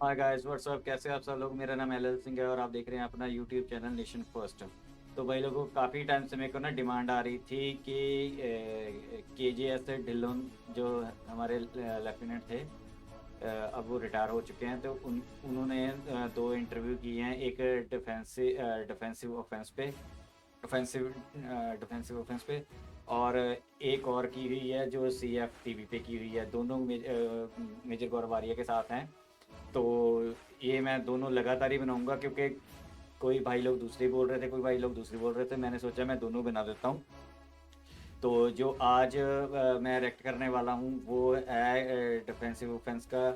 Hi guys what's up, कैसे हैं आप सब लोग। मेरा नाम एल सिंह है और आप देख रहे हैं अपना यूट्यूब चैनल नेशन फर्स्ट। तो भाई लोगों को काफ़ी टाइम से मेरे को ना डिमांड आ रही थी कि KJS ढिल्लों जो हमारे लेफ्टिनेंट थे, अब वो रिटायर हो चुके हैं। तो उन्होंने दो इंटरव्यू किए हैं, एक डिफेंसिव ऑफेंस पे डिफेंसिव डिफेंसिव ऑफेंस पे, और एक और की हुई है जो CFTV पे की हुई है। दोनों मेजर गौरवारिया के साथ हैं। तो ये मैं दोनों लगातार ही बनाऊंगा, क्योंकि कोई भाई लोग दूसरी बोल रहे थे, कोई भाई लोग दूसरी बोल रहे थे। मैंने सोचा मैं दोनों बना देता हूँ। तो जो आज मैं रेक्ट करने वाला हूँ वो है डिफेंसिव ऑफेंस का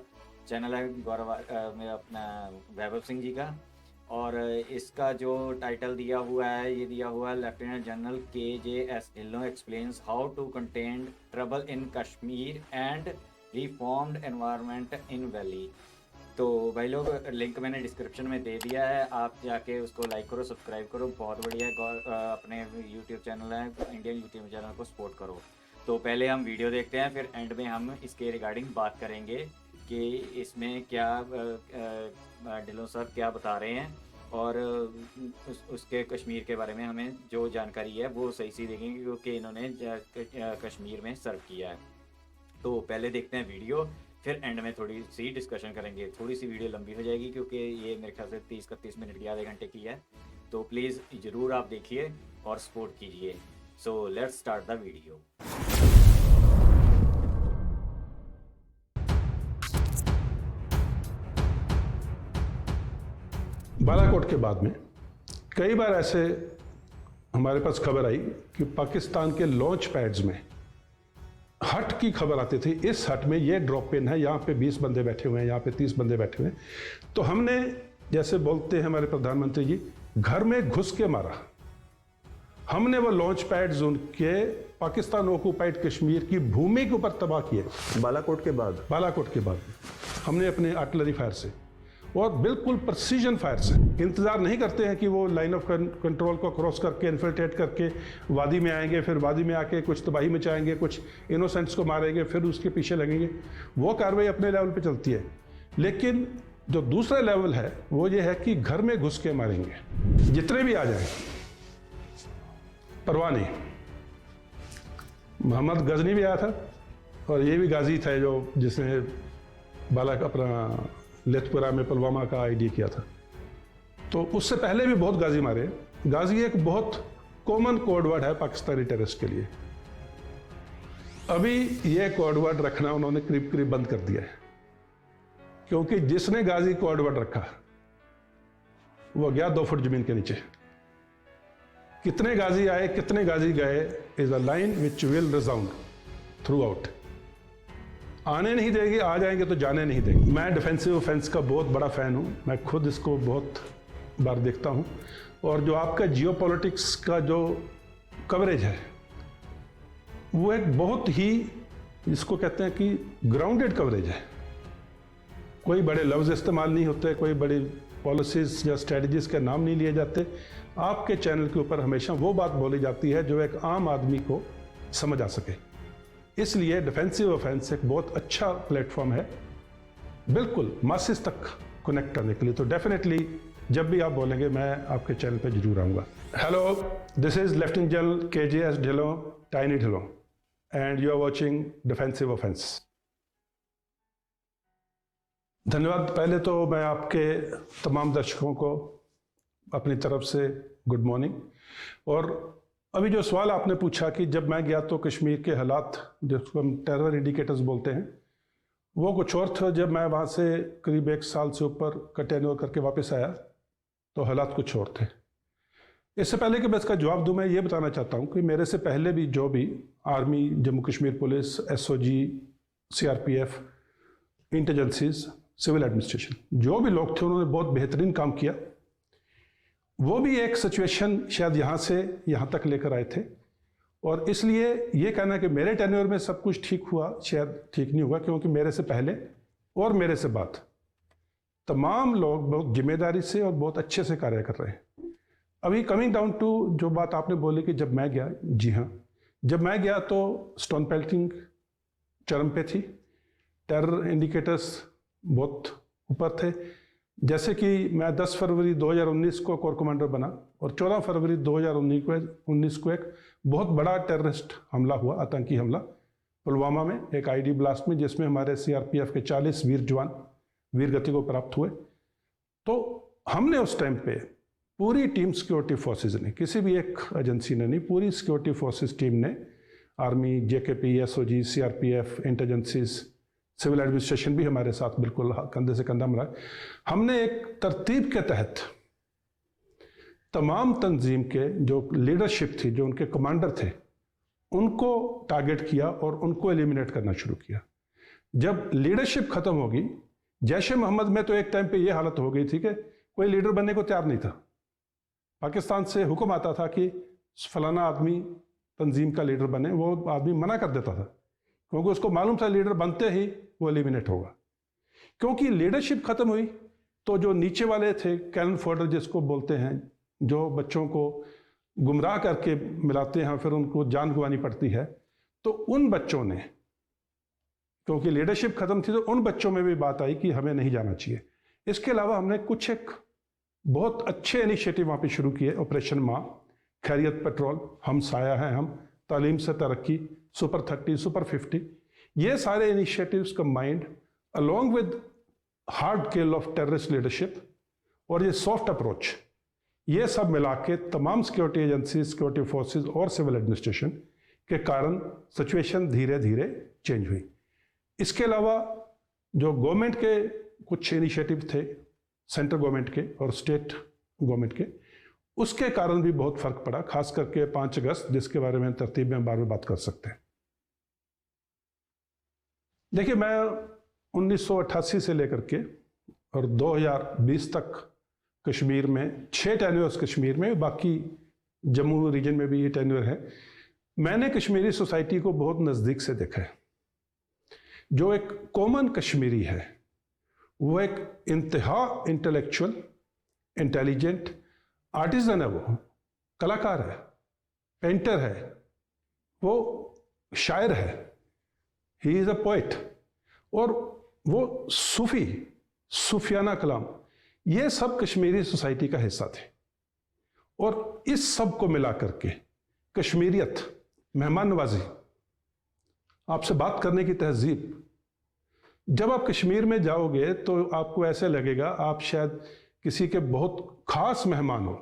चैनल है, मेरा अपना वैभव सिंह जी का। और इसका जो टाइटल दिया हुआ है, ये दिया हुआ है lieutenant general KJS Dhillon explains how to contain trouble in Kashmir and reformed environment in valley. तो भाई लोग, लिंक मैंने डिस्क्रिप्शन में दे दिया है, आप जाके उसको लाइक करो, सब्सक्राइब करो। बहुत बढ़िया है। अपने यूट्यूब चैनल है, इंडियन यूट्यूब चैनल को सपोर्ट करो। तो पहले हम वीडियो देखते हैं, फिर एंड में हम इसके रिगार्डिंग बात करेंगे कि इसमें क्या ढिल्लों सर क्या बता रहे हैं। और उसके कश्मीर के बारे में हमें जो जानकारी है वो सही सी देंगे, क्योंकि इन्होंने कश्मीर में सर्व किया है। तो पहले देखते हैं वीडियो, फिर एंड में थोड़ी सी डिस्कशन करेंगे। थोड़ी सी वीडियो लंबी हो जाएगी, क्योंकि ये मेरे ख्याल से 30-31 मिनट की, आधे घंटे की है। तो प्लीज़ ज़रूर आप देखिए और सपोर्ट कीजिए। So let's start the video. Balakot के बाद में कई बार ऐसे हमारे पास खबर आई कि पाकिस्तान के लॉन्च पैड्स में हट की खबर आती थी। इस हट में ये ड्रॉप इन है, यहाँ पे 20 बंदे बैठे हुए हैं, यहाँ पे 30 बंदे बैठे हुए हैं। तो हमने, जैसे बोलते हैं हमारे प्रधानमंत्री जी, घर में घुस के मारा। हमने वो लॉन्च पैड्स उनके पाकिस्तान ऑक्युपाइड कश्मीर की भूमि के ऊपर तबाह किए। बालाकोट के बाद हमने अपने आर्टिलरी फायर से और बिल्कुल प्रिसीजन फायर से, इंतज़ार नहीं करते हैं कि वो लाइन ऑफ कंट्रोल को क्रॉस करके इन्फिल्ट्रेट करके वादी में आएंगे, फिर वादी में आके कुछ तबाही मचाएंगे, कुछ इनोसेंट्स को मारेंगे, फिर उसके पीछे लगेंगे। वो कार्रवाई अपने लेवल पे चलती है। लेकिन जो दूसरा लेवल है वो ये है कि घर में घुस के मारेंगे, जितने भी आ जाए, परवाह नहीं। मोहम्मद गजनी भी आया था और ये भी गाजी था जो जिसने अपना लेथपुरा में पुलवामा का आईडी किया था। तो उससे पहले भी बहुत गाजी मारे। गाजी एक बहुत कॉमन कोड वर्ड है पाकिस्तानी टेररिस्ट के लिए। अभी ये कोड वर्ड रखना उन्होंने करीब करीब बंद कर दिया है, क्योंकि जिसने गाजी कोड वर्ड रखा वो गया 2 फुट जमीन के नीचे। कितने गाजी आए, कितने गाजी गए is a line which will resound throughout. आने नहीं देगी, आ जाएंगे तो जाने नहीं देंगे। मैं डिफेंसिव ऑफेंस का बहुत बड़ा फ़ैन हूँ, मैं खुद इसको बहुत बार देखता हूँ। और जो आपका जियोपॉलिटिक्स का जो कवरेज है वो एक बहुत ही, जिसको कहते हैं कि ग्राउंडेड कवरेज है। कोई बड़े लफ्ज़ इस्तेमाल नहीं होते, कोई बड़ी पॉलिसीज़ या स्ट्रेटजीज़ के नाम नहीं लिए जाते। आपके चैनल के ऊपर हमेशा वो बात बोली जाती है जो एक आम आदमी को समझ आ सके। इसलिए डिफेंसिव ऑफेंस एक बहुत अच्छा प्लेटफॉर्म है, बिल्कुल मासिस तक कनेक्ट करने के लिए। तो डेफिनेटली जब भी आप बोलेंगे मैं आपके चैनल पे जरूर आऊँगा। Hello, this is lieutenant general KJS Dhillon, tiny Dhillon, and you are watching defensive offence. धन्यवाद। पहले तो मैं आपके तमाम दर्शकों को अपनी तरफ से गुड मॉर्निंग। और अभी जो सवाल आपने पूछा कि जब मैं गया तो कश्मीर के हालात, जिसको हम टेरर इंडिकेटर्स बोलते हैं, वो कुछ और था। जब मैं वहाँ से करीब 1 साल से ऊपर का टेन्योर करके वापस आया तो हालात कुछ और थे। इससे पहले कि मैं इसका जवाब दूँ, मैं ये बताना चाहता हूँ कि मेरे से पहले भी जो भी army, Jammu Kashmir police, SOG, CRPF, intelligences, civil administration, जो भी लोग थे उन्होंने बहुत बेहतरीन काम किया। वो भी एक सिचुएशन शायद यहाँ से यहाँ तक लेकर आए थे। और इसलिए ये कहना कि मेरे टेन्योर में सब कुछ ठीक हुआ, शायद ठीक नहीं हुआ, क्योंकि मेरे से पहले और मेरे से बाद तमाम लोग बहुत जिम्मेदारी से और बहुत अच्छे से कार्य कर रहे हैं। अभी कमिंग डाउन टू जो बात आपने बोली कि जब मैं गया, जी हाँ, जब मैं गया तो स्टोन पेल्टिंग चरम पे थी, टेरर इंडिकेटर्स बहुत ऊपर थे। जैसे कि मैं 10 फरवरी 2019 को कोर कमांडर बना और 14 फरवरी 2019 को एक बहुत बड़ा टेररिस्ट हमला हुआ, आतंकी हमला पुलवामा में, एक आईडी ब्लास्ट में, जिसमें हमारे सीआरपीएफ के 40 वीर जवान वीर गति को प्राप्त हुए। तो हमने उस टाइम पे पूरी टीम सिक्योरिटी फोर्सेज ने, किसी भी एक एजेंसी ने नहीं, पूरी सिक्योरिटी फोर्सेज टीम ने, army, JKP, SOG, CRPF, intelligences, civil administration भी हमारे साथ बिल्कुल कंधे से कंधा मिलाए, हमने एक तरतीब के तहत तमाम तंजीम के जो लीडरशिप थी, जो उनके कमांडर थे, उनको टारगेट किया और उनको एलिमिनेट करना शुरू किया। जब लीडरशिप खत्म होगी, जैश ए मोहम्मद में तो एक टाइम पे ये हालत हो गई थी कि कोई लीडर बनने को तैयार नहीं था। पाकिस्तान से हुक्म आता था कि फलाना आदमी तंजीम का लीडर बने, वो आदमी मना कर देता था, क्योंकि उसको मालूम था लीडर बनते ही वो एलिमिनेट होगा। क्योंकि लीडरशिप खत्म हुई तो जो नीचे वाले थे, कैनन फोडर जिसको बोलते हैं, जो बच्चों को गुमराह करके मिलाते हैं, फिर उनको जान गंवानी पड़ती है, तो उन बच्चों ने, क्योंकि लीडरशिप खत्म थी, तो उन बच्चों में भी बात आई कि हमें नहीं जाना चाहिए। इसके अलावा हमने कुछ एक बहुत अच्छे इनिशिएटिव वहाँ पे शुरू किए, ऑपरेशन माँ, खैरियत पेट्रोल, हम साया हैं हम, तालीम से तरक्की, सुपर 30, सुपर 50, ये सारे initiatives combined along with hard kill of terrorist leadership और ये सॉफ्ट अप्रोच, ये सब मिला के तमाम सिक्योरिटी एजेंसी, सिक्योरिटी फोर्सेस और सिविल एडमिनिस्ट्रेशन के कारण सिचुएशन धीरे धीरे चेंज हुई। इसके अलावा जो गवर्नमेंट के कुछ इनिशिएटिव थे, सेंट्रल गवर्नमेंट के और स्टेट गवर्नमेंट के, उसके कारण भी बहुत फर्क पड़ा, खास करके 5 अगस्त, जिसके बारे में तरतीब में बाद में बात कर सकते हैं। देखिए, मैं 1988 से लेकर के और 2020 तक कश्मीर में 6 टेन्योर्स कश्मीर में, बाकी जम्मू रीजन में भी ये टेन्योर है। मैंने कश्मीरी सोसाइटी को बहुत नज़दीक से देखा है। जो एक कॉमन कश्मीरी है, वो एक इंतहा इंटेलेक्चुअल, इंटेलिजेंट आर्टिजन है, वो कलाकार है, पेंटर है, वो शायर है, ही इज़ अ पोइट, और वो सूफियाना कलाम, ये सब कश्मीरी सोसाइटी का हिस्सा थे। और इस सब को मिला करके कश्मीरियत, मेहमान नवाजी, आपसे बात करने की तहजीब, जब आप कश्मीर में जाओगे तो आपको ऐसे लगेगा आप शायद किसी के बहुत खास मेहमान हो।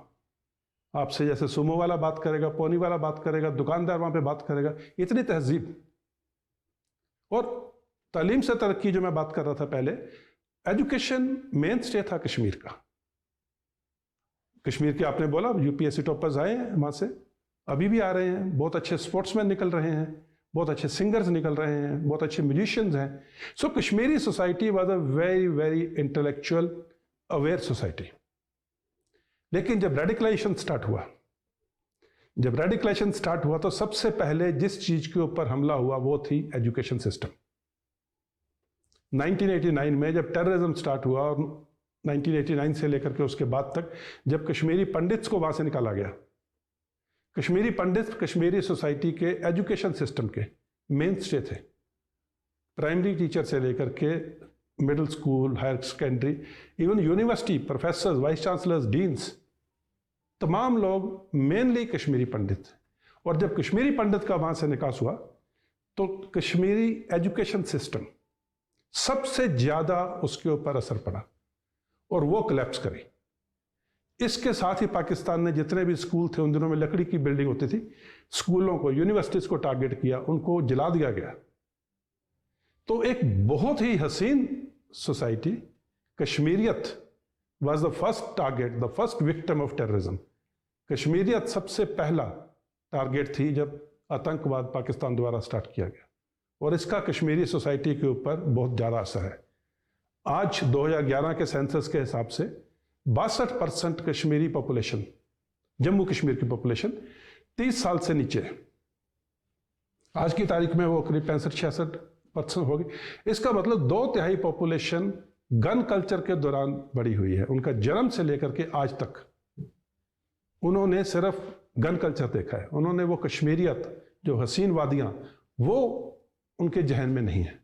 आपसे जैसे सुमो वाला बात करेगा, पोनी वाला बात करेगा, दुकानदार वहाँ पे बात करेगा, इतनी तहजीब। और तालीम से तरक्की, जो मैं बात कर रहा था पहले, एजुकेशन मेन स्टे था कश्मीर का। कश्मीर के आपने बोला यूपीएससी टॉपर्स आए हैं वहाँ से, अभी भी आ रहे हैं, बहुत अच्छे स्पोर्ट्समैन निकल रहे हैं, बहुत अच्छे सिंगर्स निकल रहे हैं, बहुत अच्छे म्यूजिशियंस हैं। So Kashmiri society was a very very intellectual aware society. लेकिन जब रेडिकलाइजेशन स्टार्ट हुआ तो सबसे पहले जिस चीज के ऊपर हमला हुआ वो थी एजुकेशन सिस्टम। 1989 में जब टेररिज्म स्टार्ट हुआ, और 1989 से लेकर के उसके बाद तक, जब कश्मीरी पंडित्स को वहां से निकाला गया, कश्मीरी पंडित कश्मीरी सोसाइटी के एजुकेशन सिस्टम के मेन स्टे थे। प्राइमरी टीचर से लेकर के middle school, higher secondary, even university, professors, vice chancellors, deans, तमाम लोग मेनली कश्मीरी पंडित थे। और जब कश्मीरी पंडित का वहां से निकास हुआ तो कश्मीरी एजुकेशन सिस्टम सबसे ज्यादा उसके ऊपर असर पड़ा और वो कोलैप्स करी। इसके साथ ही पाकिस्तान ने जितने भी स्कूल थे, उन दिनों में लकड़ी की बिल्डिंग होती थी, स्कूलों को, यूनिवर्सिटीज को टारगेट किया, उनको जला दिया गया। तो एक बहुत ही हसीन society, Kashmiriyat was the first target, the first victim of terrorism. Kashmiriyat सबसे पहला टारगेट थी जब आतंकवाद पाकिस्तान द्वारा स्टार्ट किया गया, और इसका कश्मीरी सोसाइटी के ऊपर बहुत ज़्यादा असर है। आज 2011 के सेंसस के हिसाब से 62% कश्मीरी पॉपुलेशन, जम्मू कश्मीर की पॉपुलेशन 30 साल से नीचे है। आज की तारीख में वो करीब 65-66% होगी। इसका मतलब 2/3 पॉपुलेशन गन कल्चर के दौरान बढ़ी हुई है। उनका जन्म से लेकर के आज तक उन्होंने सिर्फ गन कल्चर देखा है। उन्होंने वो कश्मीरियत, जो हसीन वादियां, वो उनके जहन में नहीं है।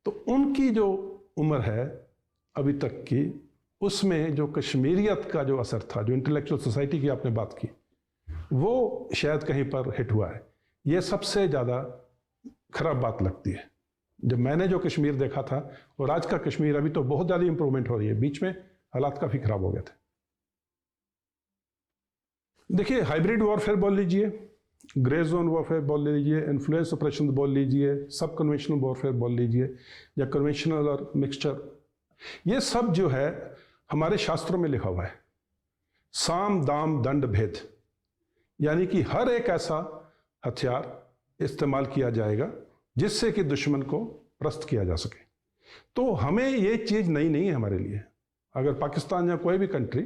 तो उनकी जो उम्र है अभी तक की, उसमें जो कश्मीरियत का जो असर था, जो इंटेलेक्चुअल सोसाइटी की आपने बात की, वो शायद कहीं पर हिट हुआ है। ये सबसे ज़्यादा खराब बात लगती है। जब मैंने जो कश्मीर देखा था और आज का कश्मीर, अभी तो बहुत ज़्यादा इंप्रूवमेंट हो रही है, बीच में हालात काफ़ी ख़राब हो गए थे। देखिए, हाइब्रिड वॉरफेयर बोल लीजिए, ग्रे जोन वॉरफेयर बोल लीजिए, इन्फ्लुएंस ऑपरेशन बोल लीजिए, सब कन्वेंशनल वॉरफेयर बोल लीजिए, या कन्वेंशनल और मिक्सचर, ये सब जो है हमारे शास्त्रों में लिखा हुआ है। साम दाम दंड भेद, यानी कि हर एक ऐसा हथियार इस्तेमाल किया जाएगा जिससे कि दुश्मन को परास्त किया जा सके। तो हमें ये चीज़ नई नहीं है हमारे लिए। अगर पाकिस्तान या कोई भी कंट्री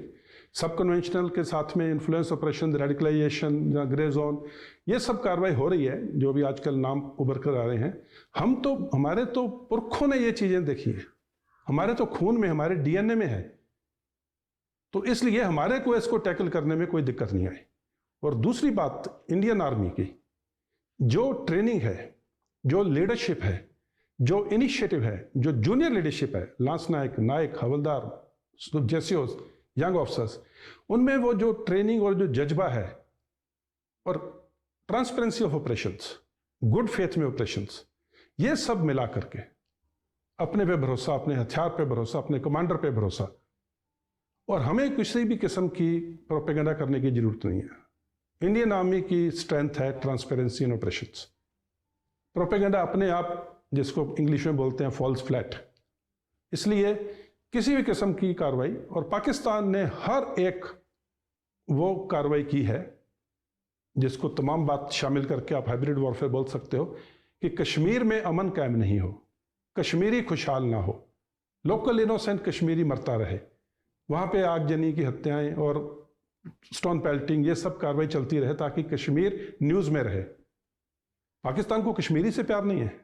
सब कन्वेंशनल के साथ में इन्फ्लुएंस ऑपरेशन, रेडिकलाइजेशन या ग्रे जोन, ये सब कार्रवाई हो रही है, जो भी आजकल नाम उभर कर आ रहे हैं, हमारे तो पुरखों ने ये चीज़ें देखी है, हमारे तो खून में, हमारे डीएनए में है। तो इसलिए हमारे को इसको टैकल करने में कोई दिक्कत नहीं आई। और दूसरी बात, इंडियन आर्मी की जो ट्रेनिंग है, जो लीडरशिप है, जो इनिशिएटिव है, जो जूनियर लीडरशिप है, लांस नायक, नायक, हवलदार जैसे यंग ऑफिसर्स, उनमें वो जो ट्रेनिंग और जो जज्बा है, और transparency of operations, good faith में ऑपरेशंस, ये सब मिला करके अपने पे भरोसा, अपने हथियार पे भरोसा, अपने कमांडर पे भरोसा, और हमें किसी भी किस्म की प्रोपेगेंडा करने की जरूरत नहीं है। इंडियन आर्मी की स्ट्रेंथ है ट्रांसपेरेंसी इन ऑपरेशंस। प्रोपेगेंडा अपने आप, जिसको इंग्लिश में बोलते हैं फॉल्स फ्लैट। इसलिए किसी भी किस्म की कार्रवाई, और पाकिस्तान ने हर एक वो कार्रवाई की है जिसको तमाम बात शामिल करके आप हाइब्रिड वॉरफेयर बोल सकते हो, कि कश्मीर में अमन कायम नहीं हो, कश्मीरी खुशहाल ना हो, लोकल इनोसेंट कश्मीरी मरता रहे, वहाँ पे आगजनी की हत्याएं और स्टोन पेल्टिंग, ये सब कार्रवाई चलती रहे, ताकि कश्मीर न्यूज़ में रहे। पाकिस्तान को कश्मीरी से प्यार नहीं है,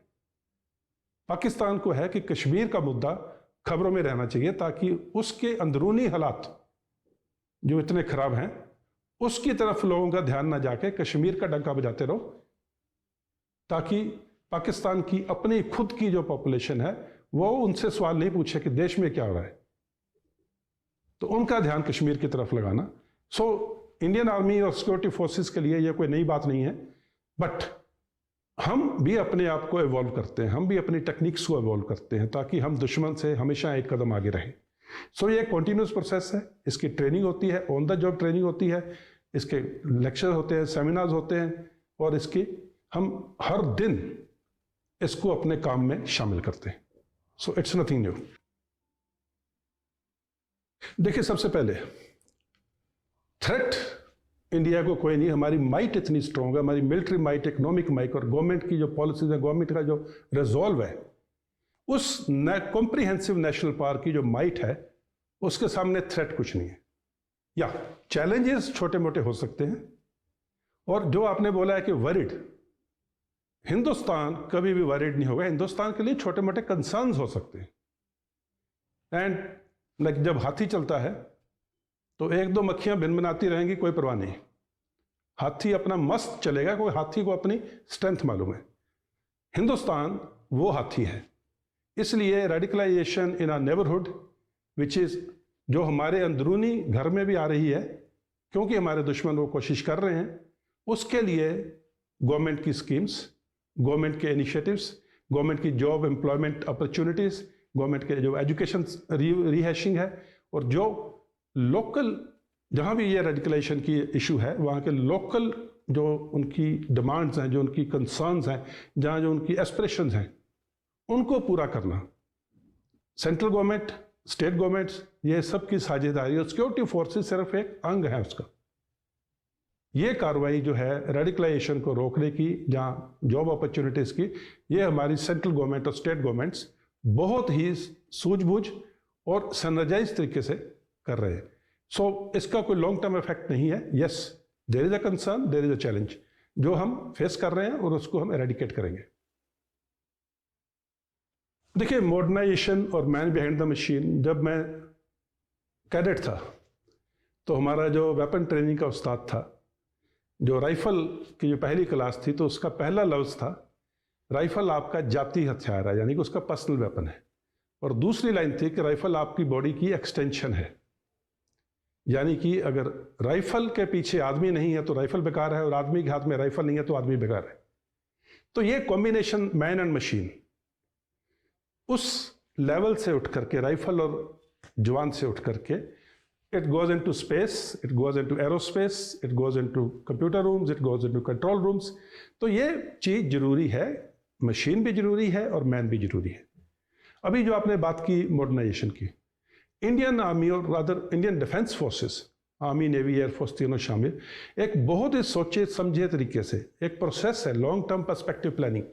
पाकिस्तान को है कि कश्मीर का मुद्दा खबरों में रहना चाहिए, ताकि उसके अंदरूनी हालात जो इतने खराब हैं, उसकी तरफ लोगों का ध्यान ना जाके कश्मीर का डंका बजाते रहो, ताकि पाकिस्तान की अपनी खुद की जो पॉपुलेशन है वो उनसे सवाल नहीं पूछे कि देश में क्या हो रहा है, तो उनका ध्यान कश्मीर की तरफ लगाना। सो इंडियन आर्मी और सिक्योरिटी फोर्सेस के लिए ये कोई नई बात नहीं है, बट हम भी अपने आप को इवॉल्व करते हैं, हम भी अपनी टेक्निक्स को इवॉल्व करते हैं, ताकि हम दुश्मन से हमेशा एक कदम आगे रहें। सो ये कॉन्टिन्यूस प्रोसेस है, इसकी ट्रेनिंग होती है, ऑन द जॉब ट्रेनिंग होती है, इसके लेक्चर होते हैं, सेमिनार्स होते हैं, और इसकी हम हर दिन इसको अपने काम में शामिल करते हैं। So it's nothing new. देखिए, सबसे पहले थ्रेट इंडिया को कोई नहीं, हमारी माइट इतनी स्ट्रॉन्ग है, हमारी मिलिट्री माइट, इकोनॉमिक माइट, और गवर्नमेंट की जो पॉलिसीज है, गवर्नमेंट का जो रिजॉल्व है, उस कॉम्प्रिहेंसिव नेशनल पावर की जो माइट है, उसके सामने थ्रेट कुछ नहीं है। या चैलेंजेस छोटे मोटे हो सकते हैं, और जो आपने बोला है कि वरिड, हिंदुस्तान कभी भी वरिड नहीं होगा। हिंदुस्तान के लिए छोटे मोटे कंसर्न्स हो सकते हैं, एंड लाइक जब हाथी चलता है तो एक दो मक्खियां भिनभिनाती रहेंगी, कोई परवाह नहीं, हाथी अपना मस्त चलेगा, कोई हाथी को अपनी स्ट्रेंथ मालूम है। हिंदुस्तान वो हाथी है। इसलिए radicalisation in our neighbourhood, which is, जो हमारे अंदरूनी घर में भी आ रही है, क्योंकि हमारे दुश्मन वो कोशिश कर रहे हैं, उसके लिए गवर्नमेंट की स्कीम्स, गवर्नमेंट के इनिशिएटिव्स, गवर्नमेंट की जॉब एम्प्लॉयमेंट अपॉर्चुनिटीज़, गवर्नमेंट के जो एजुकेशन रिहैशिंग है, और जो लोकल, जहाँ भी ये रेडिकलाइजेशन की इशू है, वहाँ के लोकल जो उनकी डिमांड्स हैं, जो उनकी कंसर्न्स हैं, जहाँ जो उनकी एस्पिरेशंस हैं, उनको पूरा करना। सेंट्रल गवर्नमेंट, स्टेट गवर्नमेंट्स, ये सब की साझेदारी, और सिक्योरिटी फोर्सेस सिर्फ एक अंग है उसका। ये कार्रवाई जो है रेडिकलाइजेशन को रोकने की, जहाँ जॉब अपॉर्चुनिटीज़ की, ये हमारी सेंट्रल गवर्नमेंट और स्टेट गवर्नमेंट्स बहुत ही सूझबूझ और सनराइज तरीके से कर रहे हैं। सो इसका कोई लॉन्ग टर्म इफेक्ट नहीं है। Yes, there is a concern, there is a challenge जो हम फेस कर रहे हैं, और उसको हम एरेडिकेट करेंगे। देखिए, मॉडर्नाइजेशन और मैन बिहाइंड द मशीन, जब मैं कैडेट था तो हमारा जो वेपन ट्रेनिंग का उस्ताद था, जो राइफल की जो पहली क्लास थी, तो उसका पहला लफ्ज़ था, राइफल आपका जाती हथियार है, यानी कि उसका पर्सनल वेपन है। और दूसरी लाइन थी कि राइफल आपकी बॉडी की एक्सटेंशन है, यानी कि अगर राइफल के पीछे आदमी नहीं है तो राइफल बेकार है, और आदमी के हाथ में राइफल नहीं है तो आदमी बेकार है। तो ये कॉम्बिनेशन मैन एंड मशीन उस लेवल से उठ करके, राइफल और जवान से उठ करके, it goes into space, it goes into aerospace, it goes into computer rooms, it goes into control rooms. तो ये चीज जरूरी है, मशीन भी जरूरी है और मैन भी जरूरी है। अभी जो आपने बात की मॉडर्नाइजेशन की, इंडियन आर्मी और rather Indian defence forces, army, navy, air force तीनों शामिल, एक बहुत ही सोचे समझे तरीके से एक प्रोसेस है, लॉन्ग टर्म पर्सपेक्टिव प्लानिंग,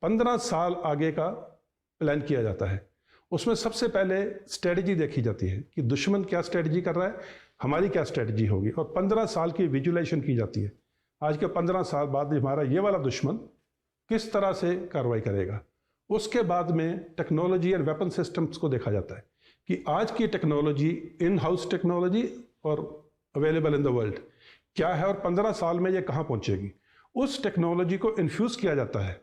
15 साल आगे का प्लान किया जाता है। उसमें सबसे पहले स्ट्रेटजी देखी जाती है कि दुश्मन क्या स्ट्रेटजी कर रहा है, हमारी क्या स्ट्रेटजी होगी, और 15 साल की विजुलाइजेशन की जाती है। आज के 15 साल बाद हमारा ये वाला दुश्मन किस तरह से कार्रवाई करेगा। उसके बाद में टेक्नोलॉजी एंड वेपन सिस्टम्स को देखा जाता है कि आज की टेक्नोलॉजी, इन हाउस टेक्नोलॉजी और अवेलेबल इन द वर्ल्ड क्या है, और 15 साल में ये कहाँ पहुँचेगी। उस टेक्नोलॉजी को इन्फ्यूज़ किया जाता है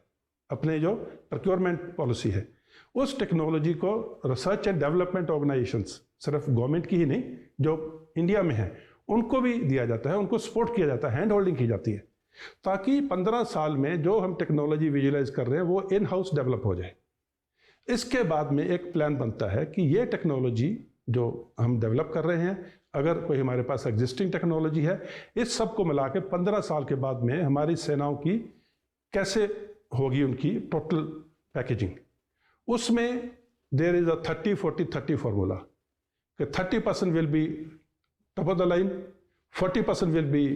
अपने जो प्रोक्योरमेंट पॉलिसी है। उस टेक्नोलॉजी को रिसर्च एंड डेवलपमेंट ऑर्गेनाइजेशंस, सिर्फ गवर्नमेंट की ही नहीं, जो इंडिया में है, उनको भी दिया जाता है, उनको सपोर्ट किया जाता है, हैंड होल्डिंग की जाती है, ताकि 15 साल में जो हम टेक्नोलॉजी विजुलाइज कर रहे हैं वो इन हाउस डेवलप हो जाए। इसके बाद में एक प्लान बनता है कि ये टेक्नोलॉजी जो हम डेवलप कर रहे हैं, अगर कोई हमारे पास एग्जिस्टिंग टेक्नोलॉजी है, इस सब को मिला के 15 साल के बाद में हमारी सेनाओं की कैसे होगी उनकी टोटल पैकेजिंग। उसमें देयर इज अ 30-40-30 फॉर्मूला कि 30% will be top of the line, 40% will be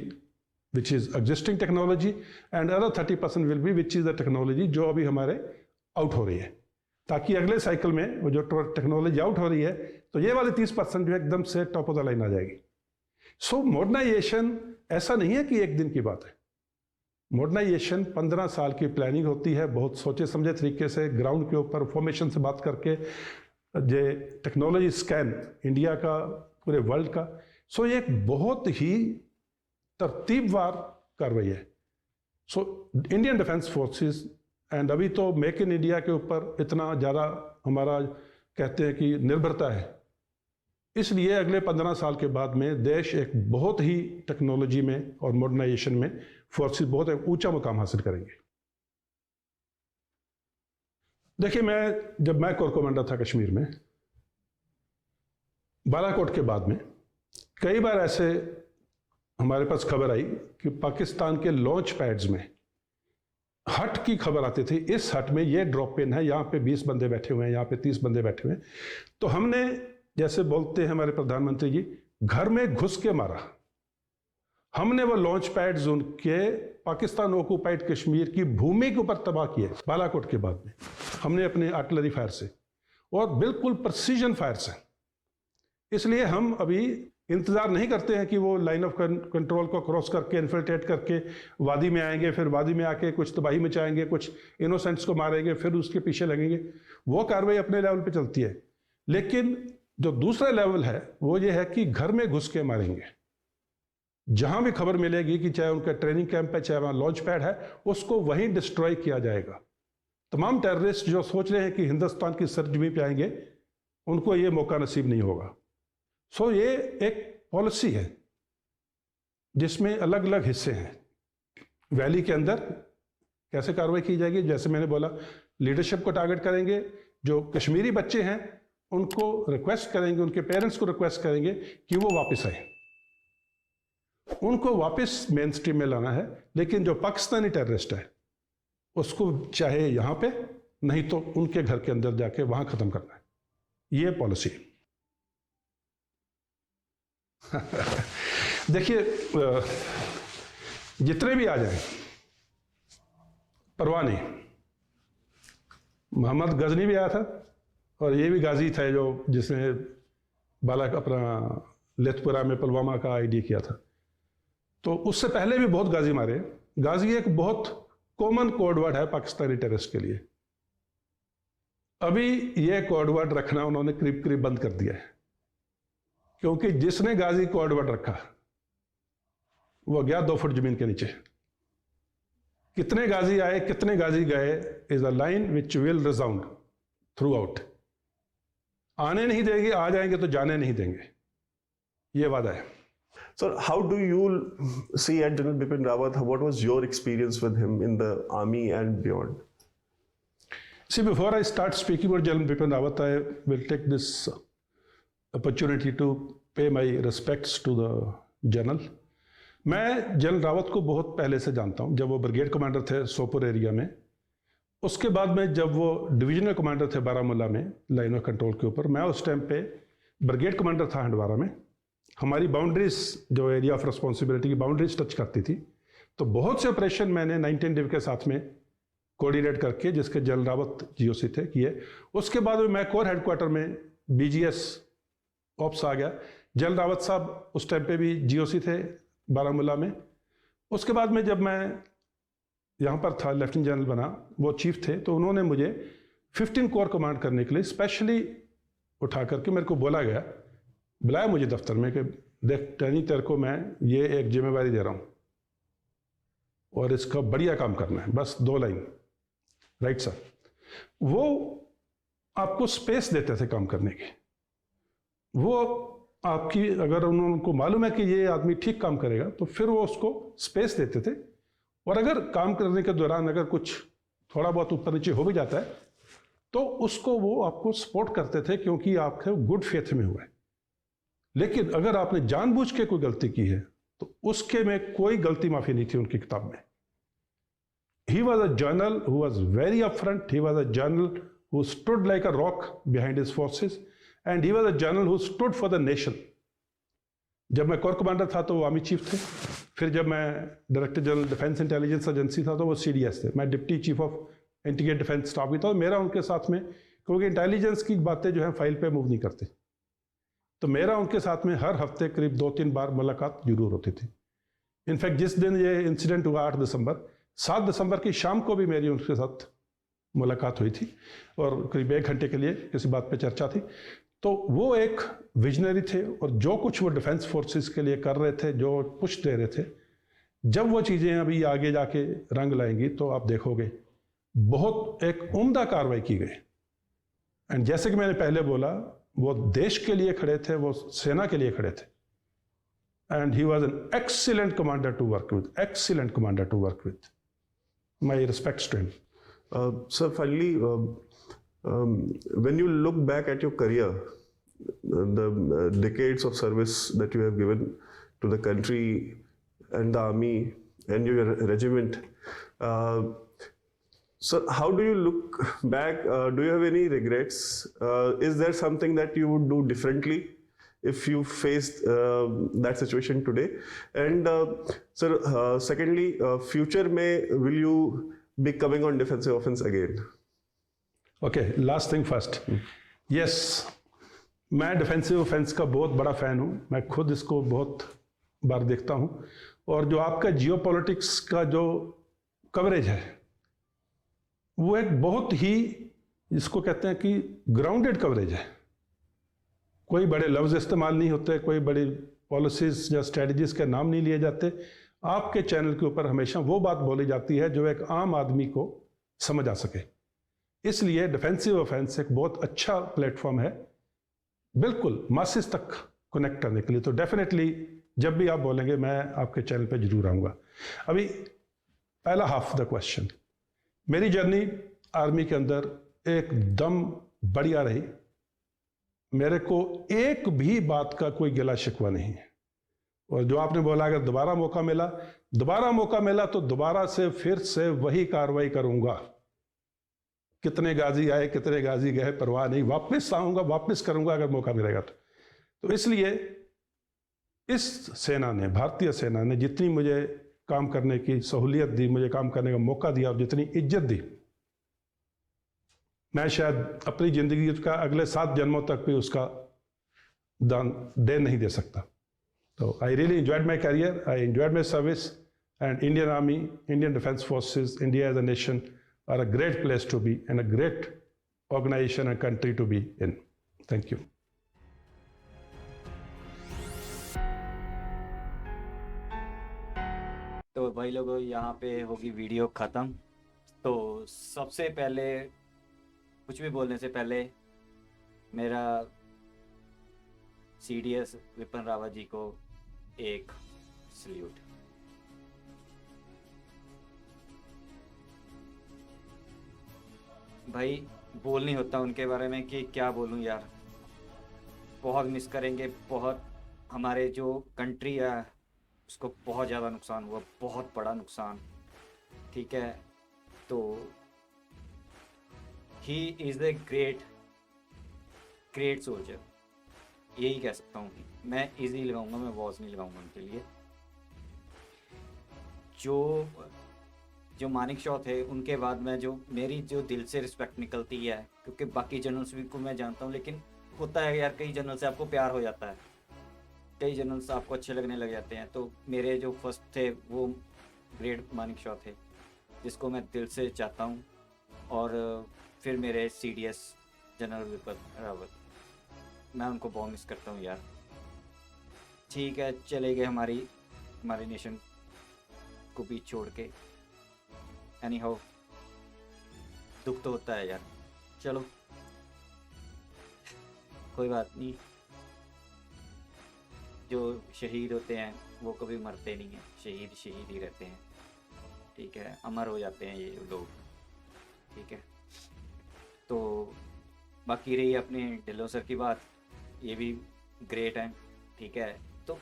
which is existing technology, and other 30% will be which is the technology जो अभी हमारे आउट हो रही है, ताकि अगले साइकिल में वो जो टेक्नोलॉजी आउट हो रही है तो ये वाली 30% जो एकदम से टॉप ऑफ द लाइन आ जाएगी। सो मॉडर्नाइजेशन ऐसा नहीं है कि एक दिन की बात है। मॉडर्नाइजेशन 15 साल की प्लानिंग होती है, बहुत सोचे समझे तरीके से, ग्राउंड के ऊपर फॉर्मेशन से बात करके, जे टेक्नोलॉजी स्कैन इंडिया का, पूरे वर्ल्ड का। सो ये एक बहुत ही तरतीबवार कार्रवाई है। So Indian defence forces, and अभी तो मेक इन इंडिया के ऊपर इतना ज़्यादा हमारा कहते हैं कि निर्भरता है, इसलिए अगले 15 साल के बाद में देश एक बहुत ही टेक्नोलॉजी में और मॉडर्नाइजेशन में फोर्सेस बहुत एक ऊंचा मुकाम हासिल करेंगे। देखिए, जब मैं कोर कमांडर था कश्मीर में, बालाकोट के बाद में कई बार ऐसे हमारे पास खबर आई कि पाकिस्तान के लॉन्च पैड्स में हट की खबर आती थी, इस हट में ये ड्रॉप पिन है, यहाँ पे 20 बंदे बैठे हुए हैं, यहाँ पे 30 बंदे बैठे हुए हैं। तो हमने, जैसे बोलते हैं हमारे प्रधानमंत्री जी, घर में घुस के मारा। हमने वो लॉन्च पैड्स उनके पाकिस्तान ऑक्युपाइड कश्मीर की भूमि के ऊपर तबाह किए। बालाकोट के बाद में हमने अपने आर्टिलरी फायर से और बिल्कुल प्रिसीजन फायर से। इसलिए हम अभी इंतजार नहीं करते हैं कि वो लाइन ऑफ कंट्रोल को क्रॉस करके, इन्फिल्ट्रेट करके वादी में आएंगे, फिर वादी में आके कुछ तबाही मचाएंगे, कुछ इनोसेंट्स को मारेंगे, फिर उसके पीछे लगेंगे। वो कार्रवाई अपने लेवल पे चलती है, लेकिन जो दूसरा लेवल है वो ये है कि घर में घुस के मारेंगे। जहां भी खबर मिलेगी कि चाहे उनका ट्रेनिंग कैंप है, चाहे वहां लॉन्च पैड है, उसको वहीं डिस्ट्रॉय किया जाएगा। तमाम टेररिस्ट जो सोच रहे हैं कि हिंदुस्तान की सरजमीं पे आएंगे, उनको ये मौका नसीब नहीं होगा। सो ये एक पॉलिसी है जिसमें अलग अलग हिस्से हैं। वैली के अंदर कैसे कार्रवाई की जाएगी, जैसे मैंने बोला, लीडरशिप को टारगेट करेंगे। जो कश्मीरी बच्चे हैं उनको रिक्वेस्ट करेंगे, उनके पेरेंट्स को रिक्वेस्ट करेंगे कि वो वापस आए, उनको वापस मेन स्ट्रीम में लाना है। लेकिन जो पाकिस्तानी टेररिस्ट है उसको चाहे यहाँ पे, नहीं तो उनके घर के अंदर जाके वहां खत्म करना है। ये पॉलिसी। देखिए, जितने भी आ जाए परवाह नहीं। मोहम्मद गजनी भी आया था और ये भी गाजी था जो जिसने अपना लेथपुरा में पुलवामा का आईडी किया था। तो उससे पहले भी बहुत गाजी मारे। गाजी एक बहुत कॉमन कोड वर्ड है पाकिस्तानी टेररिस्ट के लिए। अभी ये कोड वर्ड रखना उन्होंने करीब करीब बंद कर दिया है, क्योंकि जिसने गाजी कोड वर्ड रखा वो गया 2 फुट जमीन के नीचे। कितने गाजी आए, कितने गाजी गए, is a line which will resound throughout. आने नहीं देंगे, आ जाएंगे तो जाने नहीं देंगे, ये वादा है। So how do you see at General Bipin Rawat? What was your experience with him in the army and beyond? See, before I start speaking about General Bipin Rawat, I will take this opportunity to pay my respects to the general. मैं general Rawat को बहुत पहले से जानता हूँ, जब वो brigade commander थे सोपोर एरिया में। उसके बाद में जब वो डिविजनल कमांडर थे बारामूला में लाइन ऑफ कंट्रोल के ऊपर, मैं उस टाइम पे ब्रिगेड कमांडर था हंडवारा में। हमारी बाउंड्रीज जो एरिया ऑफ रिस्पॉन्सिबिलिटी की बाउंड्रीज टच करती थी, तो बहुत से ऑपरेशन मैंने 19 डिव के साथ में कोऑर्डिनेट करके, जिसके जनरल रावत जीओसी थे, किए। उसके बाद में मैं कोर हेडक्वार्टर में बीजीएस ऑप्स आ गया। जनरल रावत साहब उस टाइम पे भी जीओसी थे बारामूला में। उसके बाद में जब मैं यहाँ पर था, लेफ्टिनेंट जनरल बना, वो चीफ थे, तो उन्होंने मुझे 15 कोर कमांड करने के लिए स्पेशली उठा करके मेरे को बुलाया मुझे दफ्तर में कि देख टैनी, तेरे को मैं ये एक जिम्मेवारी दे रहा हूँ और इसका बढ़िया काम करना है, बस 2 लाइन। Right sir. वो आपको स्पेस देते थे काम करने की। वो आपकी, अगर उनको मालूम है कि ये आदमी ठीक काम करेगा, तो फिर वो उसको स्पेस देते थे। और अगर काम करने के दौरान अगर कुछ थोड़ा बहुत ऊपर नीचे हो भी जाता है, तो उसको वो आपको सपोर्ट करते थे, क्योंकि आपके गुड फेथ में हुआ है। लेकिन अगर आपने जानबूझ के कोई गलती की है, तो उसके में कोई गलती माफी नहीं थी उनकी किताब में। He was a general who was very upfront. He was a general who stood like a rock behind his forces, and he was a general who stood for the nation. जब मैं कोर कमांडर था तो वो army chief थे। फिर जब मैं director general defence intelligence agency था तो वो सीडीएस थे। मैं deputy chief of integrated defence staff भी था। और मेरा उनके साथ में, क्योंकि इंटेलिजेंस की बातें जो है फाइल पे मूव नहीं करती, तो मेरा उनके साथ में हर हफ्ते करीब 2-3 बार मुलाकात जरूर होती थी। इनफैक्ट जिस दिन ये इंसिडेंट हुआ 8 दिसंबर, 7 दिसंबर की शाम को भी मेरी उनके साथ मुलाकात हुई थी और करीब 1 घंटे के लिए किसी बात पे चर्चा थी। तो वो एक विजनरी थे, और जो कुछ वो डिफेंस फोर्सेस के लिए कर रहे थे, जो पुश दे रहे थे, जब वो चीज़ें अभी आगे जाके रंग लाएंगी तो आप देखोगे बहुत एक उम्दा कार्रवाई की गई। एंड जैसे कि मैंने पहले बोला, वो देश के लिए खड़े थे, वो सेना के लिए खड़े थे। And he was an excellent commander to work with, excellent commander to work with. My respects to him. Sir, finally, when you look back at your career, the decades of service that you have given to the country and the army and your regiment, so how do you look back? Do you have any regrets? Is there something that you would do differently if you faced that situation today? And sir, secondly, future will you be coming on defensive offense again? Okay, last thing first. Yes, मैं defensive offence का बहुत बड़ा fan हूँ। मैं खुद इसको बहुत बार देखता हूँ। और जो आपका जियोपॉलिटिक्स का जो कवरेज है, वो एक बहुत ही, जिसको कहते हैं कि ग्राउंडेड कवरेज है। कोई बड़े लफ्ज़ इस्तेमाल नहीं होते, कोई बड़ी पॉलिसीज या स्ट्रेटजीज के नाम नहीं लिए जाते। आपके चैनल के ऊपर हमेशा वो बात बोली जाती है जो एक आम आदमी को समझ आ सके। इसलिए डिफेंसिव ऑफेंस एक बहुत अच्छा प्लेटफॉर्म है, बिल्कुल मासिस तक कनेक्ट करने के लिए। तो डेफिनेटली जब भी आप बोलेंगे, मैं आपके चैनल पे जरूर आऊँगा। अभी पहला हाफ द क्वेश्चन, मेरी जर्नी आर्मी के अंदर एकदम बढ़िया रही। मेरे को एक भी बात का कोई गिला शिकवा नहीं है। और जो आपने बोला, अगर दोबारा मौका मिला तो दोबारा से फिर से वही कार्रवाई करूंगा। कितने गाजी आए, कितने गाजी गए, परवाह नहीं, वापस आऊंगा, वापस करूंगा अगर मौका मिलेगा तो इसलिए इस सेना ने, भारतीय सेना ने जितनी मुझे काम करने की सहूलियत दी, मुझे काम करने का मौका दिया और जितनी इज्जत दी, मैं शायद अपनी जिंदगी का अगले 7 जन्मों तक भी उसका दान दे नहीं दे सकता। So I really enjoyed my career, I enjoyed my service, and Indian Army, Indian Defense Forces, India as a nation are a great place to be and a great organization and country to be in. Thank you. तो भाई लोगों, यहाँ पे होगी video ख़त्म। तो सबसे पहले कुछ भी बोलने से पहले मेरा CDS विपिन रावत जी को एक सल्यूट। भाई बोल नहीं होता उनके बारे में कि क्या बोलूं यार, बहुत मिस करेंगे, बहुत। हमारे जो कंट्री है उसको बहुत ज़्यादा नुकसान हुआ, बहुत बड़ा नुकसान। ठीक है, तो he is a great great soldier, यही कह सकता हूँ। मैं इजी लगाऊंगा, मैं वॉज नहीं लगाऊंगा उनके लिए। जो जो मानिक शॉ थे उनके बाद में जो मेरी जो दिल से रिस्पेक्ट निकलती है, क्योंकि बाकी जनरल्स भी को मैं जानता हूँ, लेकिन होता है यार कई जनरल से आपको प्यार हो जाता है, कई जनरल्स आपको अच्छे लगने लग जाते हैं। तो मेरे जो फर्स्ट थे वो ग्रेट मानिक शॉ थे, जिसको मैं दिल से चाहता हूँ। और फिर मेरे CDS जनरल विपिन रावत, मैं उनको बहुत मिस करता हूँ यार। ठीक है, चले गए हमारी नेशन को बीच छोड़ के। एनी हाउ, दुख तो होता है यार, चलो कोई बात नहीं। जो शहीद होते हैं वो कभी मरते नहीं हैं, शहीद शहीद ही रहते हैं। ठीक है, अमर हो जाते हैं ये लोग। ठीक है, तो बाकी रही अपने ढिल्लों सर की बात, ये भी ग्रेट हैं। ठीक है, तो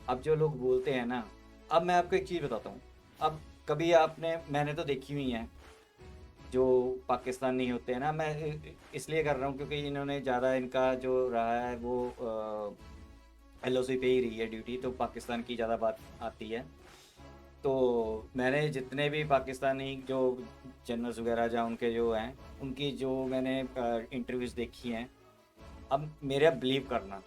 अब जो लोग बोलते हैं ना, अब मैं आपको एक चीज़ बताता हूँ। अब कभी मैंने तो देखी हुई हैं जो पाकिस्तानी होते हैं ना, मैं इसलिए कर रहा हूँ क्योंकि इन्होंने ज़्यादा इनका जो रहा है वो LOC पे ही रही है ड्यूटी, तो पाकिस्तान की ज़्यादा बात आती है। तो मैंने जितने भी पाकिस्तानी जो जनरल्स वगैरह जहाँ उनके जो हैं, उनकी जो मैंने इंटरव्यूज़ देखी हैं, अब मेरा बिलीव करना,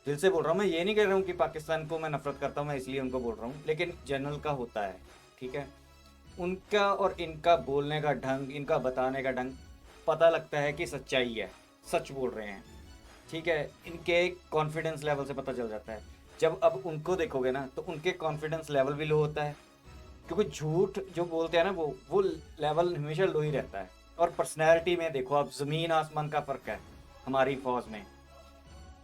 दिल से बोल रहा हूँ, मैं ये नहीं कह रहा हूँ कि पाकिस्तान को मैं नफ़रत करता हूँ, मैं इसलिए उनको बोल रहा हूँ, लेकिन जनरल का होता है। ठीक है, उनका और इनका बोलने का ढंग, इनका बताने का ढंग, पता लगता है कि सच्चाई है, सच बोल रहे हैं। ठीक है, इनके कॉन्फिडेंस लेवल से पता चल जाता है। जब अब उनको देखोगे ना तो उनके कॉन्फिडेंस लेवल भी लो होता है, क्योंकि झूठ जो बोलते हैं ना वो लेवल हमेशा लो ही रहता है। और पर्सनैलिटी में देखो आप, ज़मीन आसमान का फ़र्क है। हमारी फ़ौज में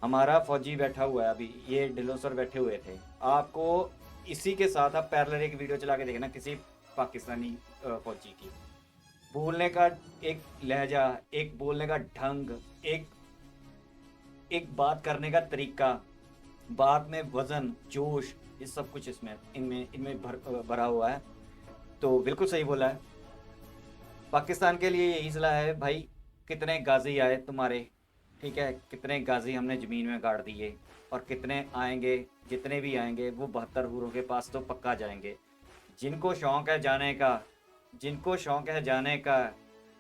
हमारा फ़ौजी बैठा हुआ है, अभी ये ढिल्लों सर बैठे हुए थे, आपको इसी के साथ आप पैरेलल एक वीडियो चला के देखना किसी पाकिस्तानी फ़ौजी की, बोलने का एक लहजा, एक बोलने का ढंग, एक एक बात करने का तरीका, बात में वज़न, जोश, ये सब कुछ इसमें इनमें इनमें भरा हुआ है। तो बिल्कुल सही बोला है। पाकिस्तान के लिए यही सलाह है भाई, कितने गाजी आए तुम्हारे, ठीक है, कितने गाजी हमने ज़मीन में गाड़ दिए, और कितने आएंगे, जितने भी आएंगे वो 72 हूरों के पास तो पक्का जाएंगे। जिनको शौक़ है जाने का, जिनको शौक़ है जाने का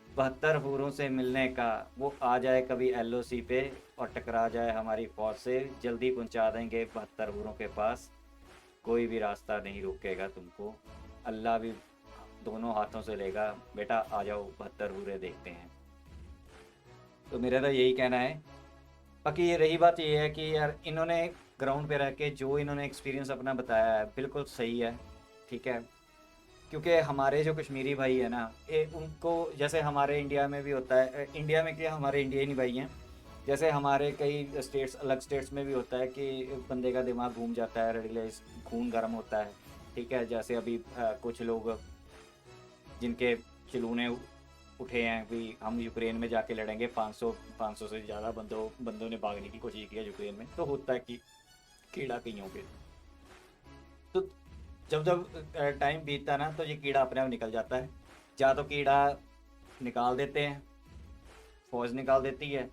72 हूरों से मिलने का, वो आ जाए कभी LOC पे और टकरा जाए हमारी फ़ौज से, जल्दी पहुंचा देंगे 72 हूरों के पास। कोई भी रास्ता नहीं रोकेगा तुमको, अल्लाह भी दोनों हाथों से लेगा, बेटा आ जाओ 72 हूरे देखते हैं। तो मेरा तो यही कहना है। बाकी ये रही बात ये है कि यार इन्होंने ग्राउंड पे रह के जो इन्होंने एक्सपीरियंस अपना बताया है बिल्कुल सही है। ठीक है, क्योंकि हमारे जो कश्मीरी भाई है ना, उनको जैसे हमारे इंडिया में भी होता है, इंडिया में क्या, हमारे इंडियन भाई हैं, जैसे हमारे कई स्टेट्स, अलग स्टेट्स में भी होता है कि बंदे का दिमाग घूम जाता है, रेडिकलाइज खून गर्म होता है। ठीक है, जैसे अभी कुछ लोग जिनके चलूने उठे हैं भी, हम यूक्रेन में जाके लड़ेंगे, 500 से ज़्यादा बंदों ने भागने की कोशिश किया यूक्रेन में, तो होता है कि कीड़ा कईयों पे। तो जब जब टाइम बीतता ना तो ये कीड़ा अपने आप निकल जाता है, या तो कीड़ा निकाल देते हैं, फौज निकाल देती है,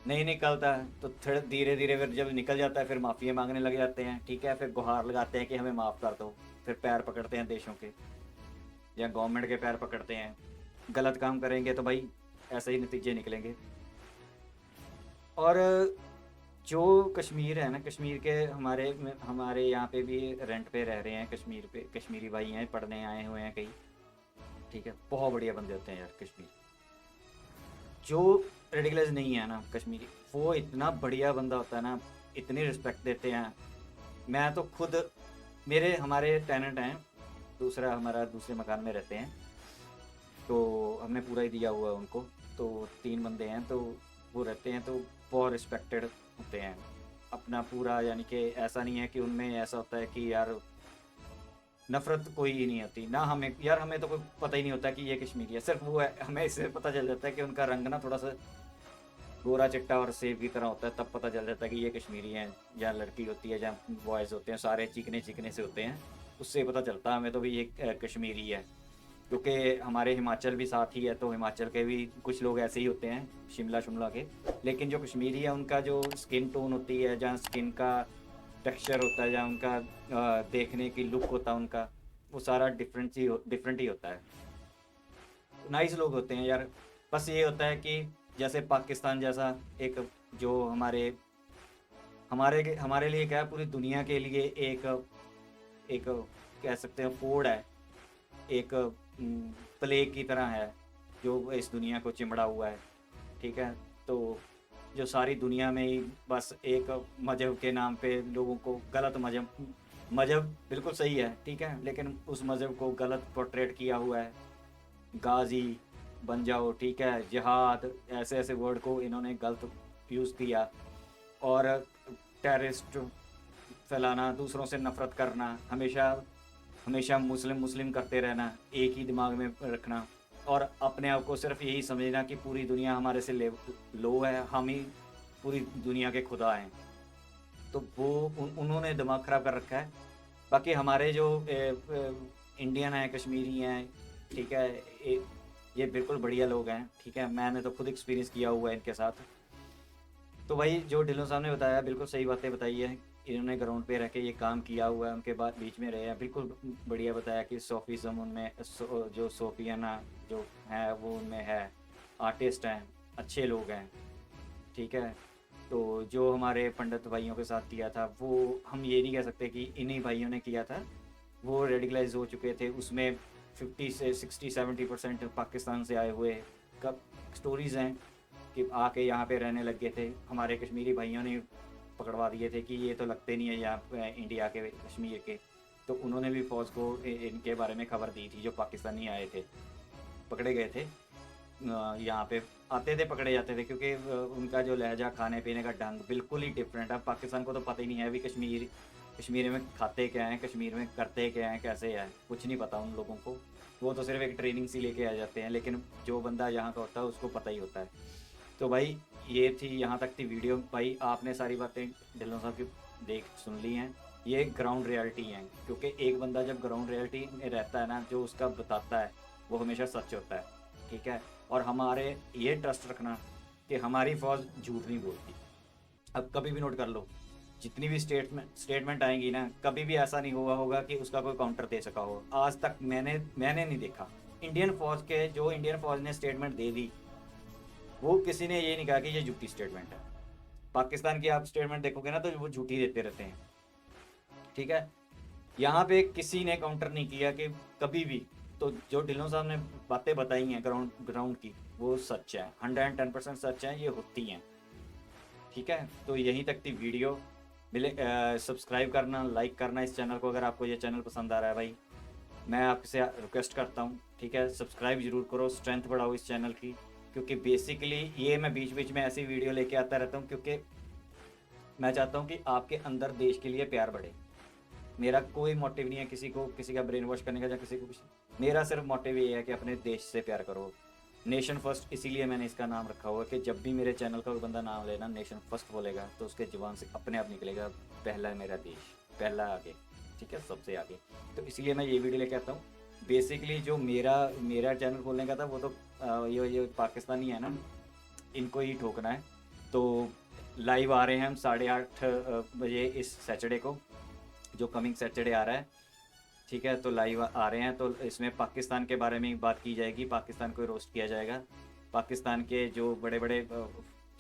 नहीं निकलता है तो थोड़ा धीरे धीरे फिर जब निकल जाता है फिर माफ़िया मांगने लग जाते हैं। ठीक है, फिर गुहार लगाते हैं कि हमें माफ़ कर दो, फिर पैर पकड़ते हैं देशों के या गवर्नमेंट के पैर पकड़ते हैं। गलत काम करेंगे तो भाई ऐसे ही नतीजे निकलेंगे। और जो कश्मीर है ना, कश्मीर के हमारे यहाँ पे भी रेंट पे रह रहे हैं, कश्मीर पे कश्मीरी भाई हैं, पढ़ने आए हुए हैं कई। ठीक है, बहुत बढ़िया बंदे होते हैं यार कश्मीर। जो रेडिकलाइज नहीं है ना कश्मीरी, वो इतना बढ़िया बंदा होता है ना, इतनी रिस्पेक्ट देते हैं। मैं तो खुद, हमारे टेनेंट हैं, हमारा दूसरे मकान में रहते हैं, तो हमने पूरा ही दिया हुआ है उनको, तो 3 बंदे हैं, तो वो रहते हैं, तो बहुत रिस्पेक्टेड होते हैं अपना पूरा, यानी कि ऐसा नहीं है कि उनमें ऐसा होता है कि यार नफरत कोई ही नहीं होती ना हमें, यार हमें तो कोई पता ही नहीं होता कि ये कश्मीरी है, सिर्फ वो है, हमें इससे पता चल जाता है कि उनका रंग ना थोड़ा सा गोरा चिट्टा और सेब की तरह होता है, तब पता चल जाता है कि ये कश्मीरी हैं, या लड़की होती है, जहाँ बॉयज़ होते हैं सारे चिकने चिकने से होते हैं, उससे पता चलता है हमें तो भी ये कश्मीरी है। क्योंकि हमारे हिमाचल भी साथ ही है, तो हिमाचल के भी कुछ लोग ऐसे ही होते हैं, शिमला शिमला के, लेकिन जो कश्मीरी है उनका जो स्किन टोन होती है, जहाँ स्किन का टेक्सचर होता है, जहाँ उनका देखने की लुक होता है उनका, वो सारा डिफरेंट ही होता है। नाइस लोग होते हैं यार। बस ये होता है कि जैसे पाकिस्तान जैसा एक, जो हमारे लिए क्या है, पूरी दुनिया के लिए एक एक कह सकते हैं कोड है, एक प्लेग की तरह है जो इस दुनिया को चिमड़ा हुआ है, ठीक है। तो जो सारी दुनिया में ही बस एक मज़हब के नाम पे लोगों को गलत मज़हब बिल्कुल सही है, ठीक है, लेकिन उस मज़हब को गलत पोर्ट्रेट किया हुआ है। गाजी बन जाओ, ठीक है, जिहाद, ऐसे ऐसे वर्ड को इन्होंने गलत यूज़ किया, और टेररिस्ट फैलाना, दूसरों से नफ़रत करना, हमेशा हमेशा मुस्लिम मुस्लिम करते रहना, एक ही दिमाग में रखना, और अपने आप को सिर्फ यही समझना कि पूरी दुनिया हमारे से लो है, हम ही पूरी दुनिया के खुदा हैं। तो वो उन्होंने दिमाग ख़राब कर रखा है। बाकी हमारे जो इंडियन हैं, कश्मीरी हैं, ठीक है, ये बिल्कुल बढ़िया लोग हैं, ठीक है, मैंने तो खुद एक्सपीरियंस किया हुआ है इनके साथ। तो वही जो ढिल्लों साहब ने बताया, बिल्कुल सही बातें बताई है, इन्होंने ग्राउंड पे रह के ये काम किया हुआ है, उनके बाद बीच में रहे हैं, बिल्कुल बढ़िया बताया कि सोफिज़म उनमें जो सोफियाना जो है वो उनमें है, आर्टिस्ट हैं, अच्छे लोग हैं, ठीक है। तो जो हमारे पंडित भाइयों के साथ किया था, वो हम ये नहीं कह सकते कि इन्हीं भाइयों ने किया था, वो रेडिकलाइज हो चुके थे, उसमें 50 से 60-70% पाकिस्तान से आए हुए कब स्टोरीज़ हैं कि आके यहाँ पे रहने लग गए थे, हमारे कश्मीरी भाइयों ने पकड़वा दिए थे कि ये तो लगते नहीं है यहाँ इंडिया के, कश्मीर के, तो उन्होंने भी फ़ौज को इनके बारे में खबर दी थी, जो पाकिस्तानी आए थे, पकड़े गए थे, यहाँ पे आते थे, पकड़े जाते थे, क्योंकि उनका जो लहजा, खाने पीने का ढंग बिल्कुल ही डिफरेंट है। पाकिस्तान को तो पता ही नहीं है अभी कश्मीर में खाते क्या हैं, कश्मीर में करते क्या हैं, कैसे है, कुछ नहीं पता उन लोगों को, वो तो सिर्फ एक ट्रेनिंग सी लेके आ जाते हैं, लेकिन जो बंदा यहाँ का होता है उसको पता ही होता है। तो भाई ये थी, यहाँ तक थी वीडियो। भाई आपने सारी बातें ढिल्लों साहब की सुन ली हैं, ये ग्राउंड रियलिटी हैं, क्योंकि एक बंदा जब ग्राउंड रियलिटी में रहता है ना, जो उसका बताता है वो हमेशा सच होता है, ठीक है। और हमारे ये ट्रस्ट रखना कि हमारी फ़ौज झूठ नहीं बोलती। अब कभी भी नोट कर लो, जितनी भी स्टेटमेंट आएंगी ना, कभी भी ऐसा नहीं हुआ होगा कि उसका कोई काउंटर दे सका हो। आज तक मैंने नहीं देखा। इंडियन फ़ौज ने स्टेटमेंट दे दी, वो किसी ने ये नहीं कहा कि ये झूठी स्टेटमेंट है। पाकिस्तान की आप स्टेटमेंट देखोगे ना, तो वो झूठी देते रहते हैं, ठीक है। यहाँ पे किसी ने काउंटर नहीं किया कि कभी भी। तो जो ढिल्लों साहब ने बातें बताई हैं ग्राउंड की, वो सच है, 110% सच है, ये होती हैं, ठीक है। तो यहीं तक थी वीडियो। सब्सक्राइब करना, लाइक करना इस चैनल को, अगर आपको ये चैनल पसंद आ रहा है भाई, मैं आपसे रिक्वेस्ट करता हूँ, ठीक है, सब्सक्राइब ज़रूर करो, स्ट्रेंथ बढ़ाओ इस चैनल की, क्योंकि बेसिकली ये मैं बीच बीच में ऐसी वीडियो लेके आता रहता हूँ, क्योंकि मैं चाहता हूँ कि आपके अंदर देश के लिए प्यार बढ़े। मेरा कोई मोटिव नहीं है किसी का ब्रेन वॉश करने का, या मेरा सिर्फ मोटिव ये है कि अपने देश से प्यार करो। नेशन फर्स्ट इसीलिए मैंने इसका नाम रखा हुआ है कि जब भी मेरे चैनल का कोई बंदा नाम लेना, नेशन फर्स्ट बोलेगा, तो उसके जुबान से अपने आप निकलेगा, पहला है मेरा देश, पहला आगे, ठीक है, सबसे आगे। तो इसलिए मैं ये वीडियो लेके आता हूँ। बेसिकली जो मेरा चैनल खोलने का था, वो तो ये पाकिस्तानी है ना, इनको ही ठोकना है। तो लाइव आ रहे हैं हम 8:30 बजे इस सैटरडे को, जो कमिंग सैटरडे आ रहा है, ठीक है। तो लाइव आ रहे हैं, तो इसमें पाकिस्तान के बारे में बात की जाएगी, पाकिस्तान को रोस्ट किया जाएगा, पाकिस्तान के जो बड़े बड़े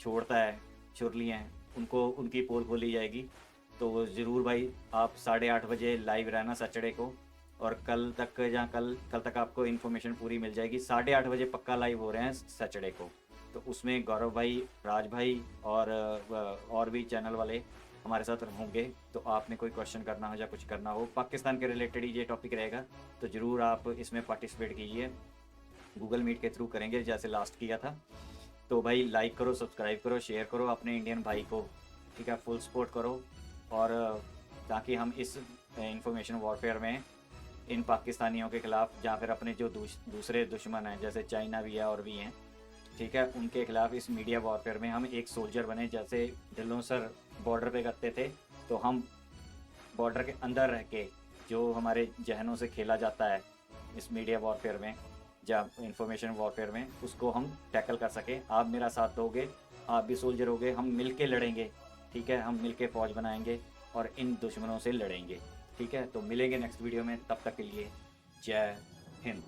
छोड़ता है चुरली हैं, उनको उनकी पोल खोली जाएगी। तो ज़रूर भाई आप 8:30 बजे लाइव रहना सैटरडे को, और कल तक आपको इन्फॉर्मेशन पूरी मिल जाएगी। 8:30 बजे पक्का लाइव हो रहे हैं सैटरडे को। तो उसमें गौरव भाई, राज भाई और भी चैनल वाले हमारे साथ होंगे। तो आपने कोई क्वेश्चन करना हो या कुछ करना हो पाकिस्तान के रिलेटेड ही ये टॉपिक रहेगा, तो ज़रूर आप इसमें पार्टिसिपेट कीजिए। गूगल मीट के थ्रू करेंगे जैसे लास्ट किया था। तो भाई लाइक करो, सब्सक्राइब करो, शेयर करो अपने इंडियन भाई को, ठीक है, फुल सपोर्ट करो। और ताकि हम इस इंफॉर्मेशन वॉरफेयर में इन पाकिस्तानियों के ख़िलाफ़, या फिर अपने जो दूसरे दुश्मन हैं जैसे चाइना भी है और भी हैं, ठीक है, उनके खिलाफ़ इस मीडिया वॉरफेयर में हम एक सोल्जर बने। जैसे ढिल्लों सर बॉर्डर पे करते थे, तो हम बॉर्डर के अंदर रह के जो हमारे जहनों से खेला जाता है इस मीडिया वॉरफेयर में, या इंफॉर्मेशन वॉरफेयर में, उसको हम टैकल कर सकें। आप मेरा साथ दोगे, आप भी सोल्जर होगे, हम मिल के लड़ेंगे, ठीक है, हम मिल के फ़ौज बनाएंगे और इन दुश्मनों से लड़ेंगे, ठीक है। तो मिलेंगे नेक्स्ट वीडियो में, तब तक के लिए जय हिंद।